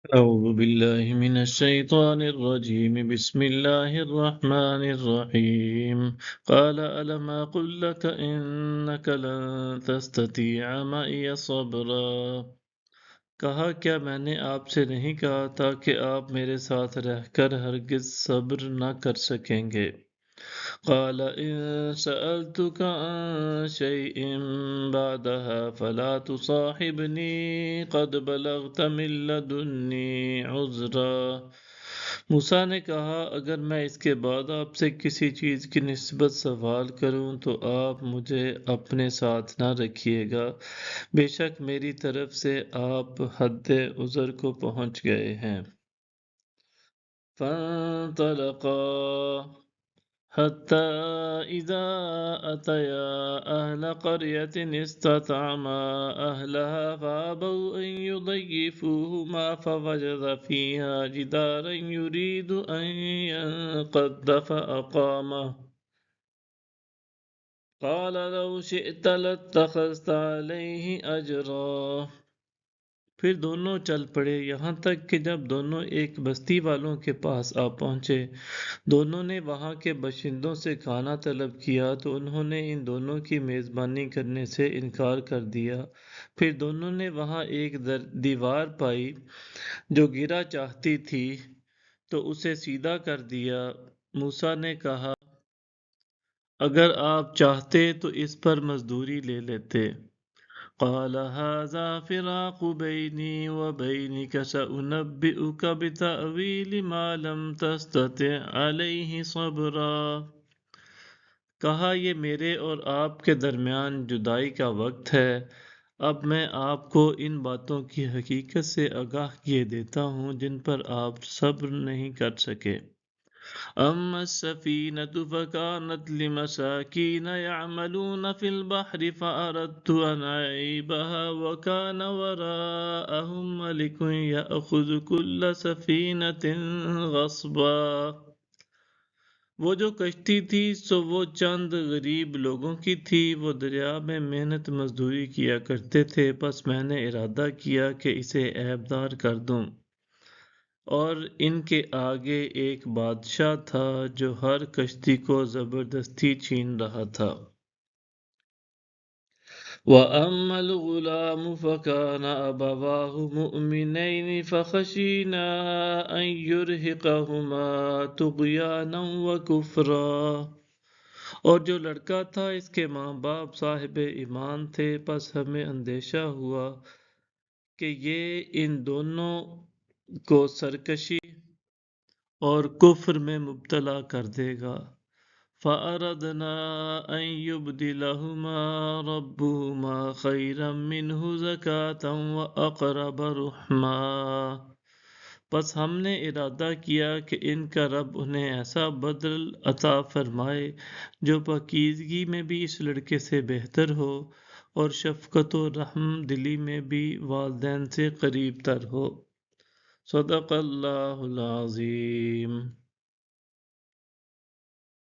أعوذ بالله من الشيطان الرجيم بسم الله الرحمن الرحيم قال ألم أقل لك إنك لن تستطيع معي صبرا کہا کیا میں نے آپ سے نہیں کہا تھا کہ آپ میرے ساتھ رہ کر ہرگز صبر نہ کر سکیں گے قال إن سألتك عن شيء بعدها فلا تصاحبني قد بلغت من لدني عذرا موسیٰ نے کہا اگر میں اس کے بعد آپ سے کسی چیز کی نسبت سوال کروں تو آپ مجھے اپنے ساتھ نہ رکھیے گا بے شک میری طرف سے آپ حد عذر کو پہنچ گئے ہیں فانطلقا حتى إذا أتيا أهل قرية استطعما أهلها فأبوا أن يضيفوهما فوجد فيها جدارا يريد أن ينقض فأقامه قال لو شئت لاتخذت عليه أجرا پھر دونوں چل پڑے یہاں تک کہ جب دونوں ایک بستی والوں کے پاس آ پہنچے دونوں نے وہاں کے باشندوں سے کھانا طلب کیا تو انہوں نے ان دونوں کی میزبانی کرنے سے انکار کر دیا پھر دونوں نے وہاں ایک دیوار پائی جو گرا چاہتی تھی تو اسے سیدھا کر دیا موسیٰ نے کہا اگر آپ چاہتے تو اس پر مزدوری لے لیتے قال هذا فراق بيني وبينك سأنبئك بتأويل ما لم تستطع عليه صبرا کہا یہ میرے اور آپ کے درمیان جدائی کا وقت ہے اب میں آپ کو ان باتوں کی حقیقت سے آگاہ کیے دیتا ہوں جن پر آپ صبر نہیں کر سکے أما السفينة فكانت لمساكين يعملون في البحر فأردت أن أعيبها وكان وراءهم ملك يأخذ كل سفينة غصبا وہ جو کشتی تھی سو وہ چند غریب لوگوں کی تھی وہ دریا میں محنت مزدوری کیا کرتے تھے پس میں نے ارادہ کیا کہ اسے عیبدار کر دوں اور ان کے آگے ایک بادشاہ تھا جو ہر کشتی کو زبردستی چھین رہا تھا وَأَمَّا الْغُلَامُ فَكَانَ أَبَوَاهُ مُؤْمِنَيْنِ فَخَشِينَا أَن يُرْهِقَهُمَا طُغْيَانًا وَكُفْرًا اور جو لڑکا تھا اس کے ماں باپ صاحب ایمان تھے پس ہمیں اندیشہ ہوا کہ یہ ان دونوں کو سرکشی اور کفر میں مبتلا کر دے گا فَأَرَدْنَا أَن يُبْدِلَهُمَا رَبُّهُمَا خَيْرًا مِّنْهُ زَكَاةً وَأَقْرَبَ رُحْمًا پس ہم نے ارادہ کیا کہ ان کا رب انہیں ایسا بدل عطا فرمائے جو پاکیزگی میں بھی اس لڑکے سے بہتر ہو اور شفقت و رحم دلی میں بھی والدین سے قریب تر ہو صدق اللہ العظیم